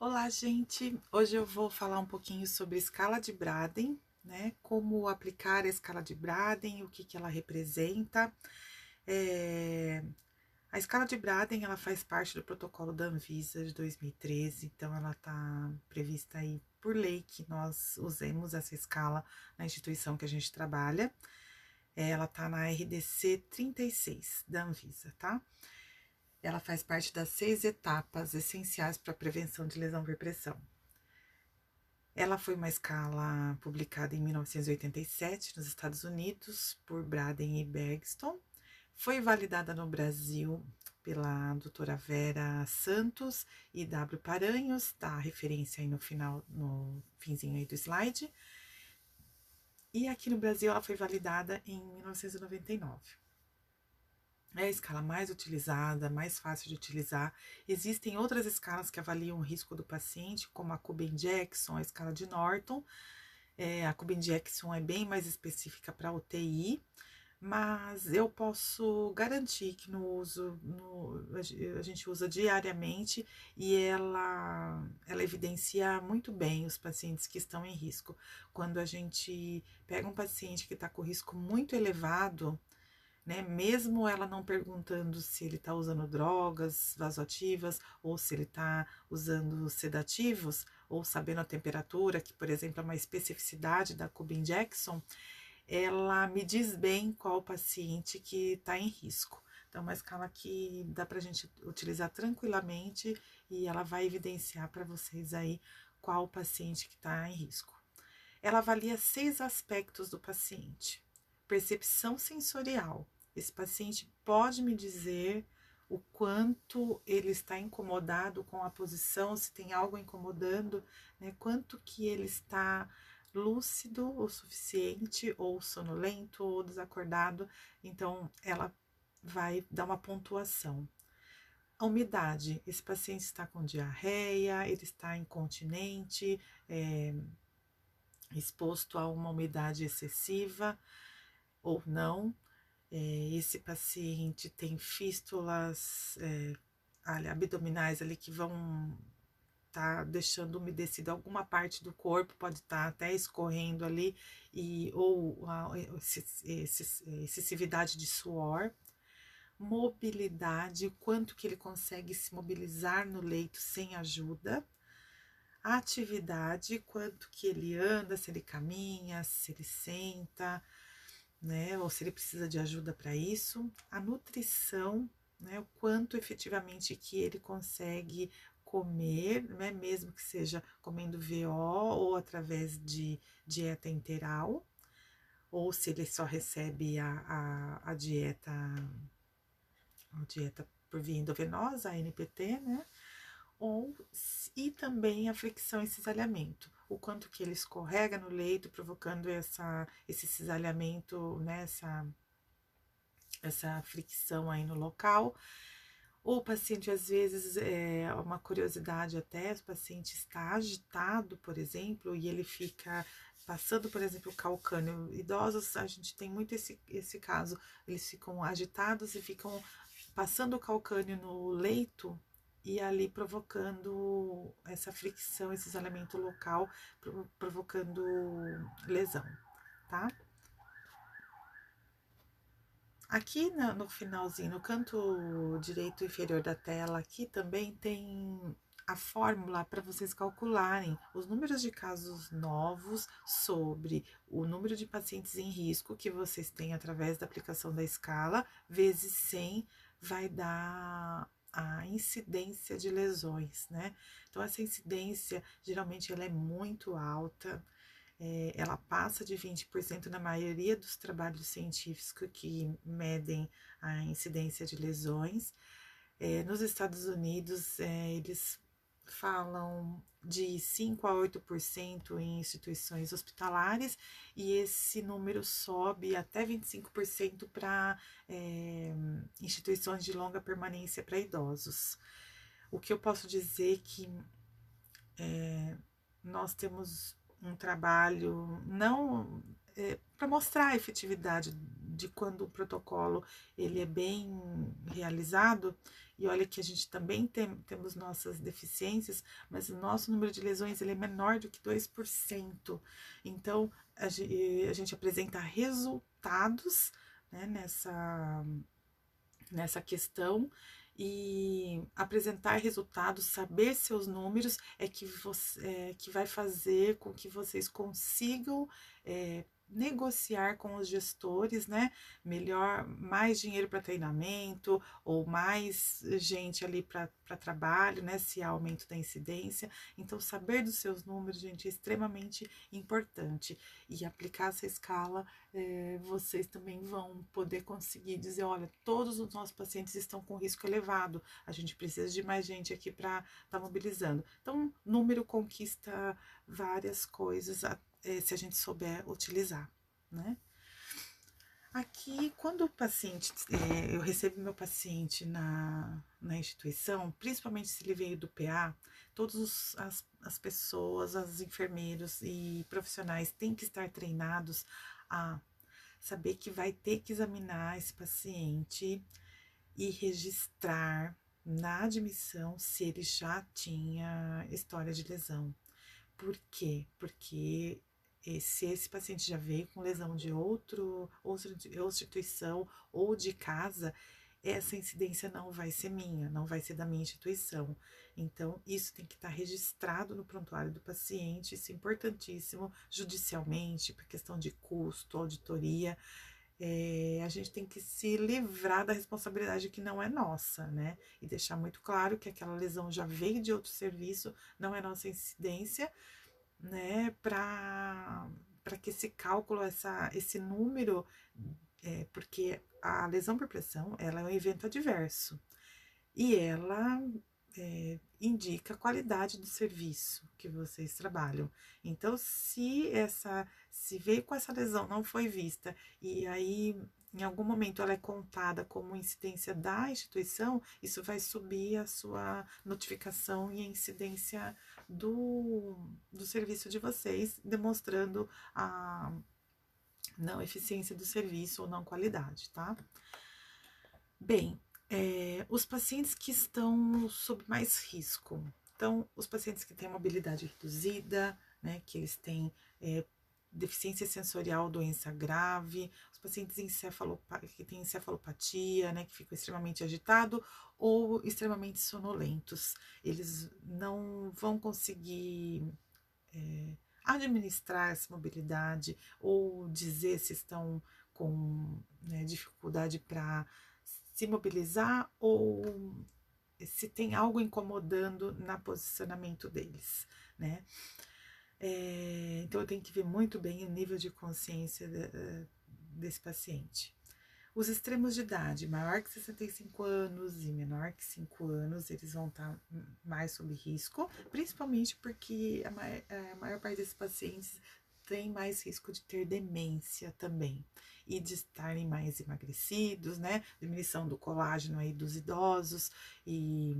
Olá, gente! Hoje eu vou falar um pouquinho sobre escala de Braden, né? Como aplicar a escala de Braden, o que que ela representa. É, A escala de Braden, ela faz parte do protocolo da Anvisa de 2013, então ela está prevista aí por lei que nós usemos essa escala na instituição que a gente trabalha. Ela está na RDC 36 da Anvisa, tá? Ela faz parte das 6 etapas essenciais para a prevenção de lesão por pressão. Ela foi uma escala publicada em 1987 nos Estados Unidos por Braden e Bergstrom. Foi validada no Brasil pela doutora Vera Santos e W. Paranhos, tá a referência aí no final, no finzinho aí do slide. E aqui no Brasil ela foi validada em 1999. É a escala mais utilizada, mais fácil de utilizar. Existem outras escalas que avaliam o risco do paciente, como a Coben-Jackson, a escala de Norton. A Coben-Jackson é bem mais específica para UTI, mas eu posso garantir que a gente usa diariamente e ela evidencia muito bem os pacientes que estão em risco. Quando a gente pega um paciente que está com risco muito elevado, né? Mesmo ela não perguntando se ele está usando drogas vasoativas ou se ele está usando sedativos, ou sabendo a temperatura, que, por exemplo, é uma especificidade da Coben-Jackson, ela me diz bem qual paciente que está em risco. Então, é uma escala que dá para a gente utilizar tranquilamente e ela vai evidenciar para vocês aí qual paciente que está em risco. Ela avalia 6 aspectos do paciente. Percepção sensorial. Esse paciente pode me dizer o quanto ele está incomodado com a posição, se tem algo incomodando, né? Quanto que ele está lúcido o suficiente, ou sonolento, ou desacordado. Então, ela vai dar uma pontuação. A umidade, esse paciente está com diarreia, ele está incontinente, exposto a uma umidade excessiva ou não. Esse paciente tem fístulas abdominais ali que vão tá deixando umedecida alguma parte do corpo, pode estar até escorrendo ali, ou excessividade de suor. Mobilidade, quanto que ele consegue se mobilizar no leito sem ajuda. Atividade, quanto que ele anda, se ele caminha, se ele senta, né? Ou se ele precisa de ajuda para isso. A nutrição, né? O quanto efetivamente que ele consegue comer, né? Mesmo que seja comendo VO ou através de dieta enteral, ou se ele só recebe a dieta por via endovenosa, a NPT, né? E também a fricção e cisalhamento, o quanto que ele escorrega no leito, provocando esse cisalhamento, né, essa fricção aí no local. O paciente, às vezes, é uma curiosidade até, o paciente está agitado, por exemplo, e ele fica passando, por exemplo, o calcânio. Idosos, a gente tem muito esse caso, eles ficam agitados e ficam passando o calcânio no leito e ali provocando essa fricção, esse isolamento local, provocando lesão, tá? Aqui no finalzinho, no canto direito inferior da tela, aqui também tem a fórmula para vocês calcularem os números de casos novos sobre o número de pacientes em risco que vocês têm através da aplicação da escala, vezes 100, vai dar a incidência de lesões, né? Então, essa incidência, geralmente, ela é muito alta, ela passa de 20% na maioria dos trabalhos científicos que medem a incidência de lesões. Nos Estados Unidos, eles falam de 5 a 8% em instituições hospitalares, e esse número sobe até 25% para instituições de longa permanência para idosos. O que eu posso dizer que nós temos um trabalho não para mostrar a efetividade de quando o protocolo ele é bem realizado E olha que a gente também temos nossas deficiências, mas o nosso número de lesões ele é menor do que 2%. Então, a gente apresenta resultados, né, nessa questão, e apresentar resultados, saber seus números que vai fazer com que vocês consigam negociar com os gestores, né? Melhor, mais dinheiro para treinamento ou mais gente ali para trabalho, né? Se há aumento da incidência. Então, saber dos seus números, gente, é extremamente importante. E aplicar essa escala, vocês também vão poder conseguir dizer, olha, todos os nossos pacientes estão com risco elevado, a gente precisa de mais gente aqui para estar mobilizando. Então, número conquista várias coisas, se a gente souber utilizar, né? Aqui, quando o paciente, eu recebo meu paciente na instituição, principalmente se ele veio do PA, todas as pessoas, os enfermeiros e profissionais têm que estar treinados a saber que vai ter que examinar esse paciente e registrar na admissão se ele já tinha história de lesão. Por quê? Porque se esse paciente já veio com lesão de outra instituição ou de casa, essa incidência não vai ser minha, não vai ser da minha instituição. Então, isso tem que estar registrado no prontuário do paciente, isso é importantíssimo, judicialmente, por questão de custo, auditoria. A gente tem que se livrar da responsabilidade que não é nossa, né? E deixar muito claro que aquela lesão já veio de outro serviço, não é nossa incidência, né? Para que esse cálculo, esse número, porque a lesão por pressão, ela é um evento adverso e ela indica a qualidade do serviço que vocês trabalham. Então, se veio com essa lesão, não foi vista, e aí em algum momento ela é contada como incidência da instituição, isso vai subir a sua notificação e a incidência do serviço de vocês, demonstrando a não eficiência do serviço ou não qualidade, tá? Bem, os pacientes que estão sob mais risco. Então, os pacientes que têm mobilidade reduzida, né, que eles têm deficiência sensorial, doença grave, os pacientes que têm encefalopatia, né, que ficam extremamente agitados ou extremamente sonolentos. Eles não vão conseguir administrar essa mobilidade ou dizer se estão com, né, dificuldade para se mobilizar ou se tem algo incomodando no posicionamento deles, né? Então eu tenho que ver muito bem o nível de consciência desse paciente. Os extremos de idade, maior que 65 anos e menor que 5 anos, eles vão estar mais sob risco, principalmente porque a maior parte desses pacientes tem mais risco de ter demência também e de estarem mais emagrecidos, né? Diminuição do colágeno aí dos idosos e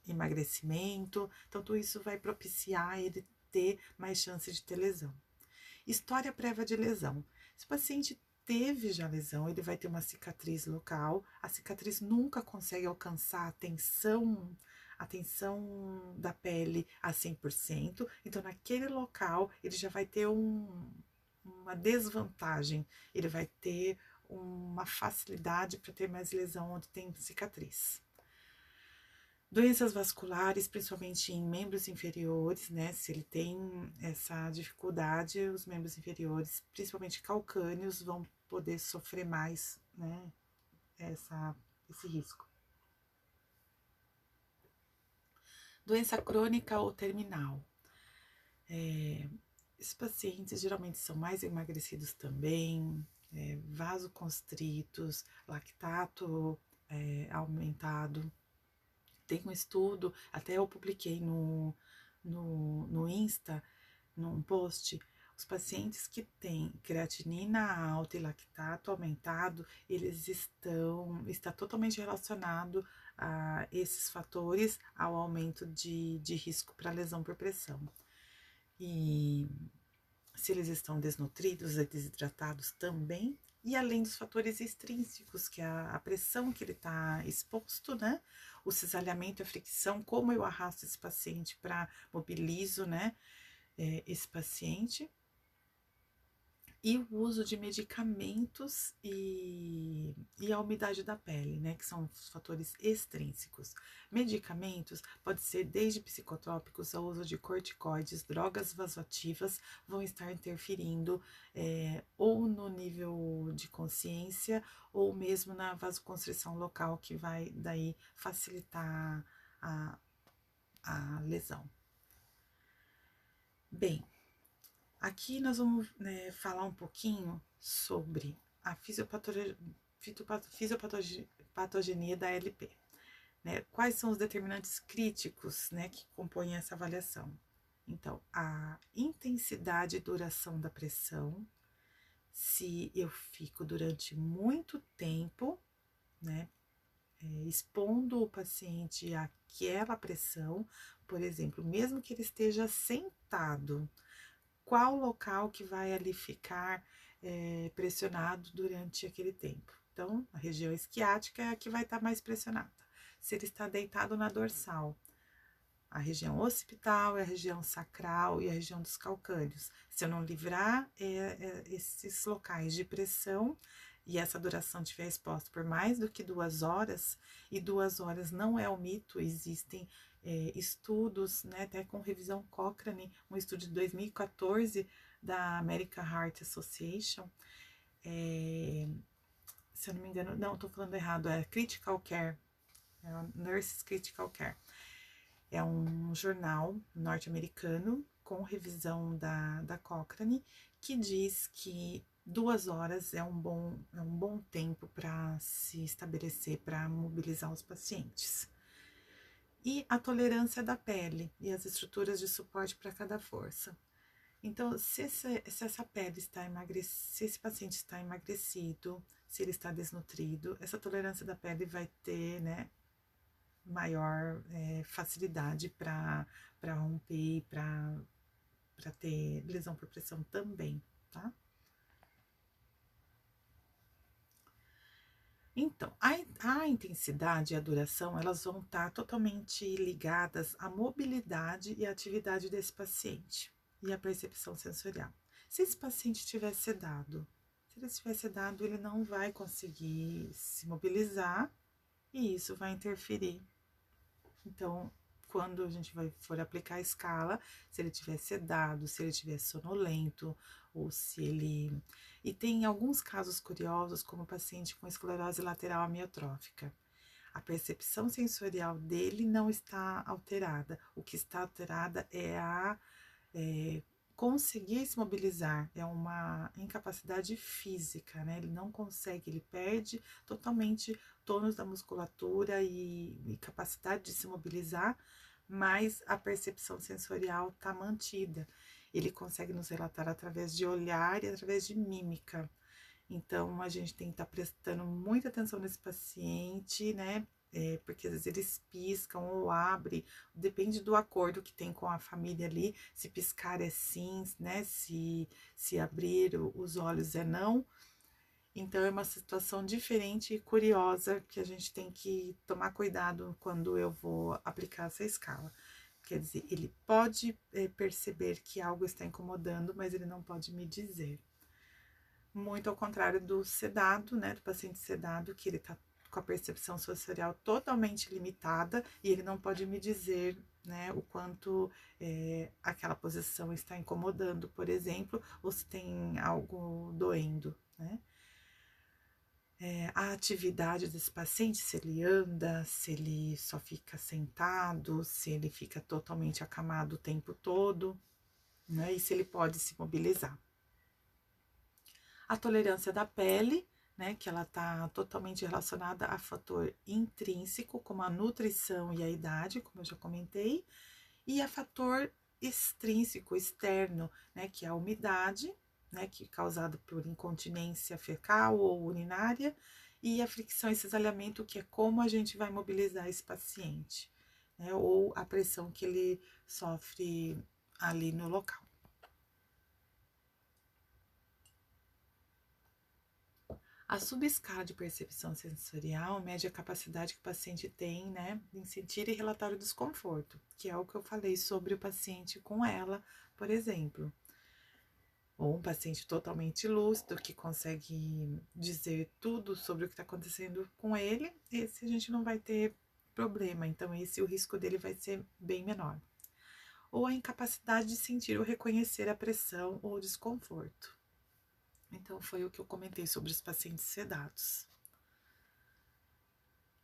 emagrecimento. Então, tudo isso vai propiciar ele ter mais chance de ter lesão. História prévia de lesão. Se o paciente teve já lesão, ele vai ter uma cicatriz local. A cicatriz nunca consegue alcançar a tensão da pele a 100%. Então, naquele local, ele já vai ter uma desvantagem. Ele vai ter uma facilidade para ter mais lesão onde tem cicatriz. Doenças vasculares, principalmente em membros inferiores, né? Se ele tem essa dificuldade, os membros inferiores, principalmente calcâneos, vão poder sofrer mais, né? Esse risco. Doença crônica ou terminal. Esses pacientes geralmente são mais emagrecidos também, vasoconstritos, lactato aumentado. Tem um estudo, até eu publiquei no Insta, num post, os pacientes que têm creatinina alta e lactato aumentado, está totalmente relacionado a esses fatores ao aumento de risco para lesão por pressão. E se eles estão desnutridos e desidratados também, e além dos fatores extrínsecos, que é a pressão que ele está exposto, né? O cisalhamento e a fricção, como eu arrasto esse paciente para mobilizo, né? Esse paciente. E o uso de medicamentos e a umidade da pele, né? Que são os fatores extrínsecos. Medicamentos pode ser desde psicotrópicos ao uso de corticoides, drogas vasoativas vão estar interferindo ou no nível de consciência ou mesmo na vasoconstrição local, que vai daí facilitar a lesão. Bem, aqui nós vamos falar um pouquinho sobre a fisiopatogenia da LP. Né? Quais são os determinantes críticos, né, que compõem essa avaliação? Então, a intensidade e duração da pressão, se eu fico durante muito tempo, né, expondo o paciente àquela pressão, por exemplo, mesmo que ele esteja sentado, qual local que vai ali ficar pressionado durante aquele tempo. Então, a região esquiática é a que vai estar mais pressionada. Se ele está deitado na dorsal, a região occipital é a região sacral e a região dos calcâneos. Se eu não livrar esses locais de pressão e essa duração estiver exposta por mais do que 2 horas, e 2 horas não é um mito, existem estudos, né, até com revisão Cochrane, um estudo de 2014 da American Heart Association, se eu não me engano, não, estou falando errado, é Critical Care, é Nurses Critical Care. É um jornal norte-americano com revisão da Cochrane, que diz que 2 horas é um bom tempo para se estabelecer, para mobilizar os pacientes. E a tolerância da pele e as estruturas de suporte para cada força. Então, se essa pele está emagrecida, se esse paciente está emagrecido, se ele está desnutrido, essa tolerância da pele vai ter, né, maior facilidade para romper e para ter lesão por pressão também, tá? Então, a intensidade e a duração, elas vão estar totalmente ligadas à mobilidade e à atividade desse paciente e à percepção sensorial. Se esse paciente estiver sedado, ele não vai conseguir se mobilizar e isso vai interferir. Então, quando a gente for aplicar a escala, se ele estiver sedado, se ele estiver sonolento, ou se ele... E tem alguns casos curiosos, como o paciente com esclerose lateral amiotrófica. A percepção sensorial dele não está alterada. O que está alterada é a conseguir se mobilizar, é uma incapacidade física, né? Ele não consegue, ele perde totalmente tônus da musculatura e capacidade de se mobilizar, mas a percepção sensorial está mantida. Ele consegue nos relatar através de olhar e através de mímica. Então, a gente tem que estar prestando muita atenção nesse paciente, né? Porque às vezes eles piscam ou abrem, depende do acordo que tem com a família ali, se piscar é sim, né? Se abrir os olhos é não. Então, é uma situação diferente e curiosa que a gente tem que tomar cuidado quando eu vou aplicar essa escala. Quer dizer, ele pode perceber que algo está incomodando, mas ele não pode me dizer. Muito ao contrário do sedado, né, do paciente sedado, que ele tá com a percepção sensorial totalmente limitada e ele não pode me dizer, né, o quanto aquela posição está incomodando, por exemplo, ou se tem algo doendo, né. A atividade desse paciente, se ele anda, se ele só fica sentado, se ele fica totalmente acamado o tempo todo, né, e se ele pode se mobilizar. A tolerância da pele, né, que ela está totalmente relacionada a fator intrínseco, como a nutrição e a idade, como eu já comentei, e a fator extrínseco, externo, né, que é a umidade, né, que é causada por incontinência fecal ou urinária, e a fricção e cisalhamento, que é como a gente vai mobilizar esse paciente, né, ou a pressão que ele sofre ali no local. A subescala de percepção sensorial mede a capacidade que o paciente tem, né, em sentir e relatar o desconforto, que é o que eu falei sobre o paciente com ela, por exemplo. Ou um paciente totalmente lúcido, que consegue dizer tudo sobre o que está acontecendo com ele, esse a gente não vai ter problema, então esse o risco dele vai ser bem menor. Ou a incapacidade de sentir ou reconhecer a pressão ou desconforto. Então, foi o que eu comentei sobre os pacientes sedados.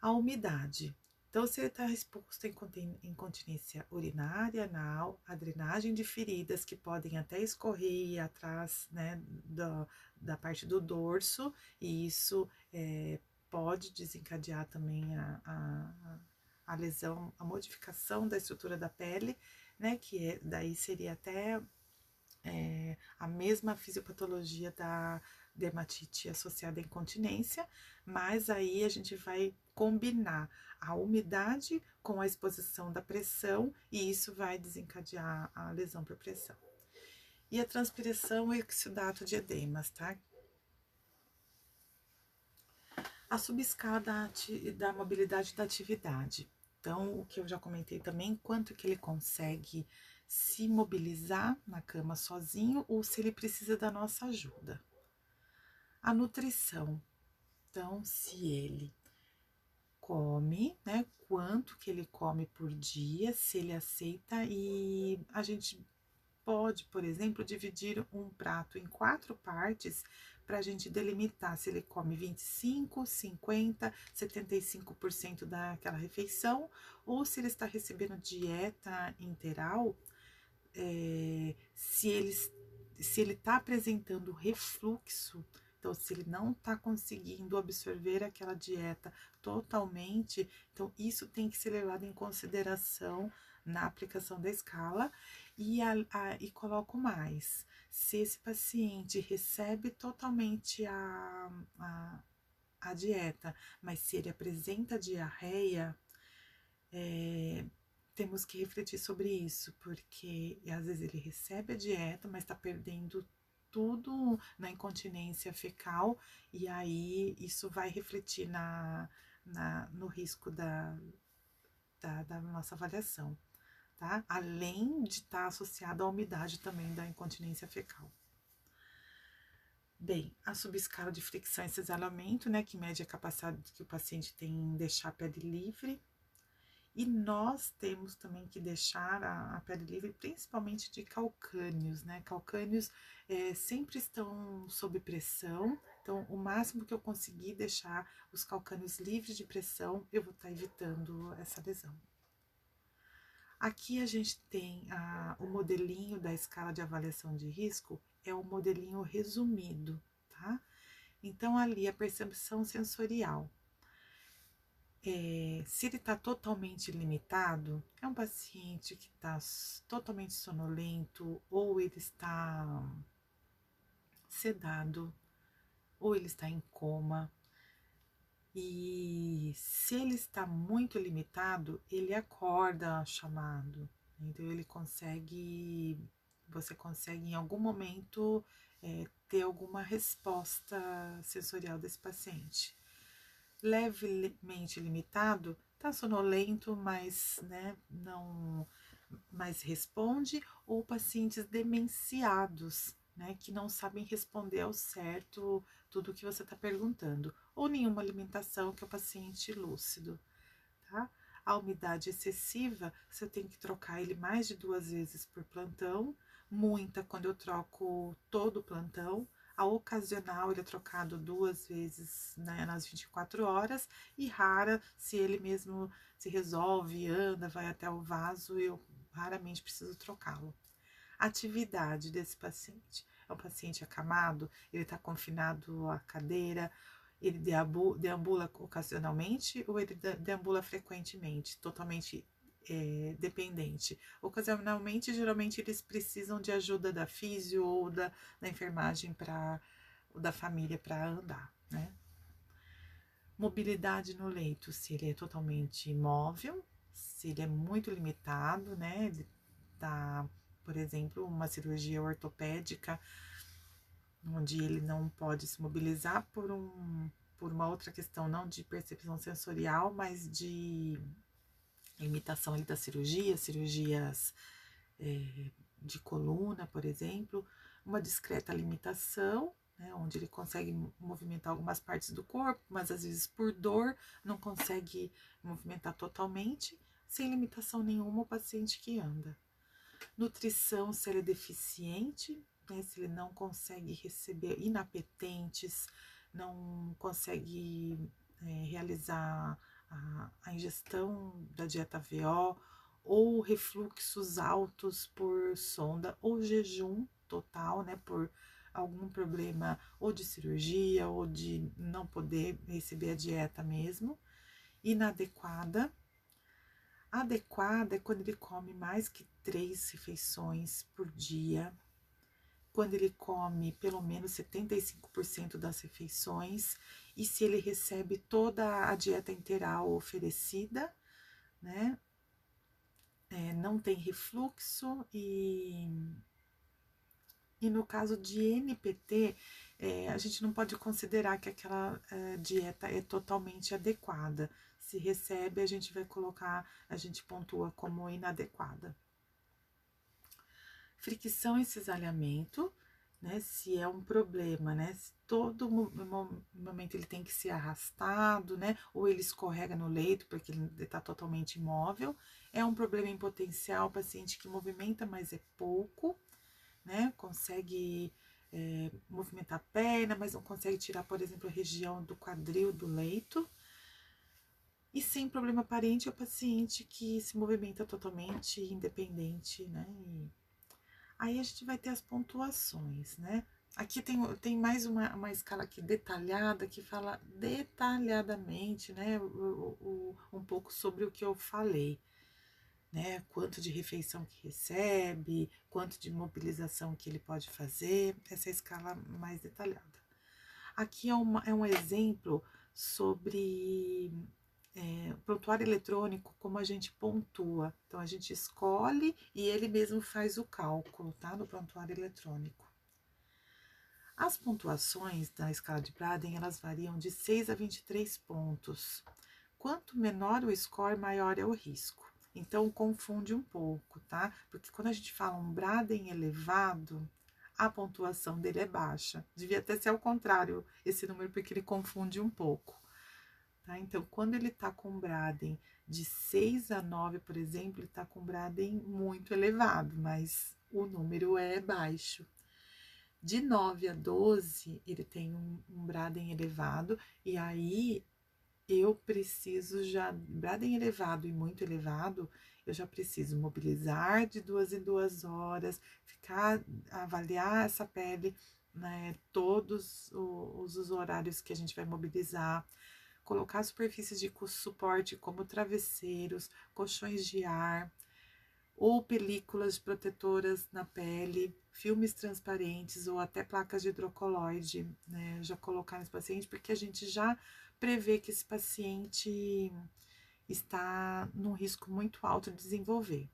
A umidade. Então, se ele está exposto em incontinência urinária, anal, a drenagem de feridas que podem até escorrer atrás, né, da parte do dorso, e isso pode desencadear também a lesão, a modificação da estrutura da pele, né, que daí seria até a mesma fisiopatologia da dermatite associada à incontinência, mas aí a gente vai combinar a umidade com a exposição da pressão e isso vai desencadear a lesão por pressão. E a transpiração e exudato de edemas, tá? A subescala da mobilidade da atividade. Então, o que eu já comentei também, quanto que ele consegue se mobilizar na cama sozinho ou se ele precisa da nossa ajuda. A nutrição. Então, se ele come, né, quanto que ele come por dia, se ele aceita, e a gente pode, por exemplo, dividir um prato em 4 partes para a gente delimitar se ele come 25, 50, 75% daquela refeição, ou se ele está recebendo dieta integral, se ele está apresentando refluxo, então se ele não está conseguindo absorver aquela dieta totalmente, então isso tem que ser levado em consideração na aplicação da escala. E coloco mais, se esse paciente recebe totalmente a dieta, mas se ele apresenta diarreia, temos que refletir sobre isso, porque às vezes ele recebe a dieta, mas está perdendo tudo na incontinência fecal, e aí isso vai refletir no risco da nossa avaliação, tá? Além de estar associado à umidade também da incontinência fecal. Bem, a subescala de fricção e cisalhamento, né, que mede a capacidade que o paciente tem em deixar a pele livre. E nós temos também que deixar a pele livre, principalmente de calcânios, né? Calcânios sempre estão sob pressão, então o máximo que eu conseguir deixar os calcânios livres de pressão, eu vou estar evitando essa lesão. Aqui a gente tem o modelinho da escala de avaliação de risco, é o modelinho resumido, tá? Então, ali a percepção sensorial. Se ele está totalmente limitado, é um paciente que está totalmente sonolento, ou ele está sedado, ou ele está em coma. E se ele está muito limitado, ele acorda chamado. Então, você consegue em algum momento ter alguma resposta sensorial desse paciente. Levemente limitado, tá sonolento, mas não mais responde, ou pacientes demenciados, né, que não sabem responder ao certo tudo o que você está perguntando, ou nenhuma alimentação, que é o paciente lúcido, tá? A umidade excessiva, você tem que trocar ele mais de 2 vezes por plantão, muita quando eu troco todo o plantão. A ocasional, ele é trocado 2 vezes, né, nas 24 horas, e rara, se ele mesmo se resolve, anda, vai até o vaso, eu raramente preciso trocá-lo. Atividade desse paciente. É um paciente acamado, ele está confinado à cadeira, ele deambula ocasionalmente ou ele deambula frequentemente, totalmente dependente. Ocasionalmente, geralmente eles precisam de ajuda da físio ou da enfermagem da família para andar, né? Mobilidade no leito, se ele é totalmente imóvel, se ele é muito limitado, né? Ele tá, por exemplo, uma cirurgia ortopédica, onde ele não pode se mobilizar por uma outra questão, não de percepção sensorial, mas de limitação ali da cirurgia, cirurgias de coluna, por exemplo, uma discreta limitação, né, onde ele consegue movimentar algumas partes do corpo, mas às vezes por dor não consegue movimentar totalmente, sem limitação nenhuma o paciente que anda. Nutrição, se ele é deficiente, né, se ele não consegue receber inapetentes, não consegue realizar a ingestão da dieta VO, ou refluxos altos por sonda, ou jejum total, né, por algum problema ou de cirurgia, ou de não poder receber a dieta mesmo, inadequada. Adequada é quando ele come mais que 3 refeições por dia, quando ele come pelo menos 75% das refeições e se ele recebe toda a dieta integral oferecida, né? Não tem refluxo e no caso de NPT, a gente não pode considerar que aquela dieta é totalmente adequada. Se recebe, a gente vai colocar, a gente pontua como inadequada. Fricção e cisalhamento, né? Se é um problema, né? Se todo momento ele tem que ser arrastado, né? Ou ele escorrega no leito porque ele está totalmente imóvel, é um problema em potencial, paciente que movimenta, mas é pouco, né? Consegue movimentar a perna, mas não consegue tirar, por exemplo, a região do quadril do leito. E sem problema aparente é o paciente que se movimenta totalmente independente, né? Aí a gente vai ter as pontuações, né? Aqui tem mais uma escala aqui detalhada, que fala detalhadamente, né? Um pouco sobre o que eu falei, né? Quanto de refeição que recebe, quanto de mobilização que ele pode fazer, essa é a escala mais detalhada. Aqui é um exemplo sobre prontuário eletrônico, como a gente pontua. Então, a gente escolhe e ele mesmo faz o cálculo, tá? No prontuário eletrônico. As pontuações da escala de Braden, elas variam de 6 a 23 pontos. Quanto menor o score, maior é o risco. Então, confunde um pouco, tá? Porque quando a gente fala um Braden elevado, a pontuação dele é baixa. Devia até ser ao contrário esse número, porque ele confunde um pouco. Tá? Então, quando ele está com Braden de 6 a 9, por exemplo, ele está com Braden muito elevado, mas o número é baixo. De 9 a 12, ele tem um Braden elevado, e aí eu preciso já, Braden elevado e muito elevado, eu já preciso mobilizar de 2 em 2 horas, avaliar essa pele, né, todos os horários que a gente vai mobilizar, colocar superfícies de suporte como travesseiros, colchões de ar, ou películas protetoras na pele, filmes transparentes ou até placas de hidrocoloide, né, já colocar nesse paciente, porque a gente já prevê que esse paciente está num risco muito alto de desenvolver.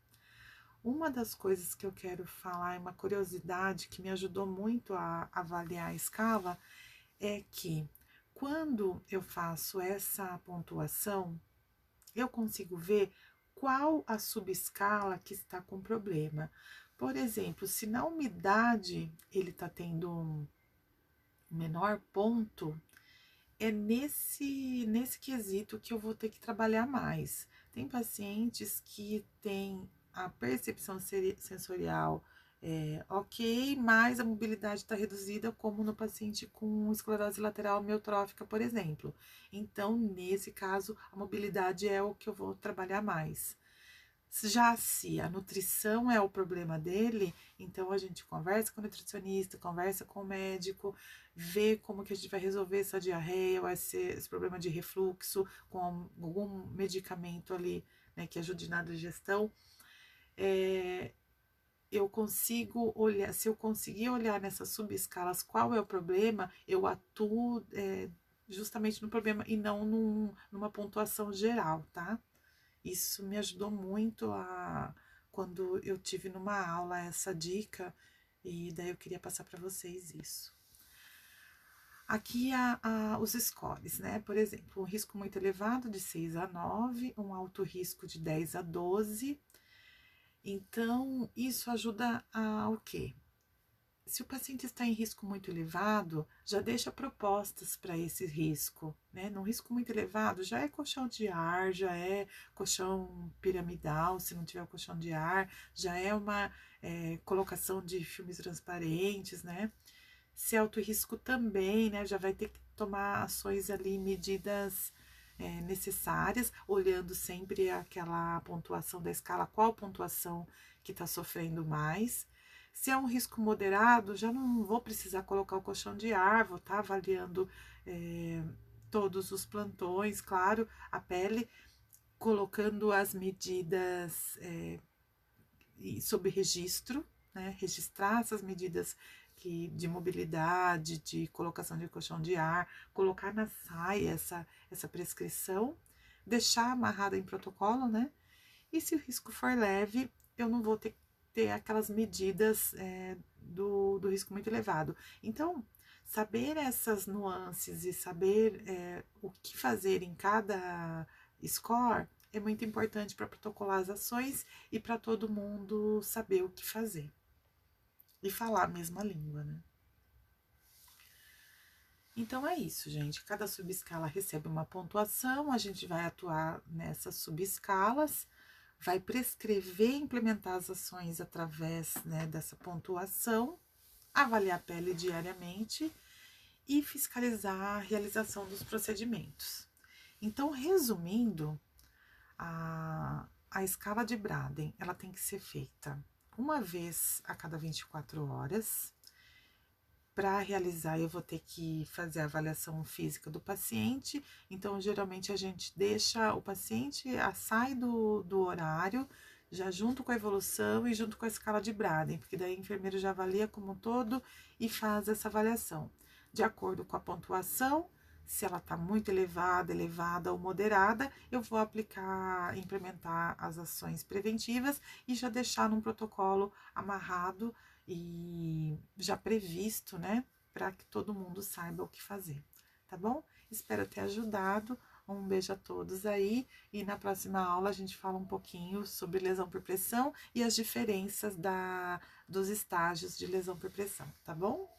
Uma das coisas que eu quero falar, é uma curiosidade que me ajudou muito a avaliar a escala, é que quando eu faço essa pontuação, eu consigo ver qual a subescala que está com problema. Por exemplo, se na umidade ele está tendo um menor ponto, é nesse quesito que eu vou ter que trabalhar mais. Tem pacientes que têm a percepção sensorial ok, mas a mobilidade está reduzida, como no paciente com esclerose lateral amiotrófica, por exemplo. Então, nesse caso, a mobilidade é o que eu vou trabalhar mais. Já se a nutrição é o problema dele, então a gente conversa com o nutricionista, conversa com o médico, vê como que a gente vai resolver essa diarreia, ou esse problema de refluxo, com algum medicamento ali, né, que ajude na digestão. Eu consigo olhar, se eu conseguir olhar nessas subescalas qual é o problema, eu atuo justamente no problema e não numa pontuação geral, tá? Isso me ajudou muito quando eu tive numa aula essa dica, e daí eu queria passar para vocês isso. Aqui os scores, né? Por exemplo, um risco muito elevado de 6 a 9, um alto risco de 10 a 12. Então, isso ajuda o quê? Se o paciente está em risco muito elevado, já deixa propostas para esse risco, né? Num risco muito elevado, já é colchão de ar, já é colchão piramidal, se não tiver o colchão de ar, já é uma colocação de filmes transparentes, né? Se é alto risco também, né? Já vai ter que tomar ações ali, medidas necessárias, olhando sempre aquela pontuação da escala, qual pontuação que está sofrendo mais. Se é um risco moderado, já não vou precisar colocar o colchão de ar, vou estar avaliando todos os plantões, claro, a pele, colocando as medidas sob registro, né? Registrar essas medidas de mobilidade, de colocação de colchão de ar, colocar na saia essa prescrição, deixar amarrada em protocolo, né? E se o risco for leve, eu não vou ter aquelas medidas do risco muito elevado. Então, saber essas nuances e saber o que fazer em cada score é muito importante para protocolar as ações e para todo mundo saber o que fazer e falar a mesma língua, né? Então é isso, gente. Cada subescala recebe uma pontuação, a gente vai atuar nessas subescalas, vai prescrever e implementar as ações através, né, dessa pontuação, avaliar a pele diariamente e fiscalizar a realização dos procedimentos. Então, resumindo, a escala de Braden, ela tem que ser feita uma vez a cada 24 horas. Para realizar, eu vou ter que fazer a avaliação física do paciente. Então, geralmente, a gente deixa o paciente, sai do horário, já junto com a evolução e junto com a escala de Braden, porque daí o enfermeiro já avalia como um todo e faz essa avaliação. De acordo com a pontuação, se ela está muito elevada ou moderada, eu vou implementar as ações preventivas e já deixar num protocolo amarrado e já previsto, né, para que todo mundo saiba o que fazer, tá bom? Espero ter ajudado. Um beijo a todos aí e na próxima aula a gente fala um pouquinho sobre lesão por pressão e as diferenças dos estágios de lesão por pressão, tá bom?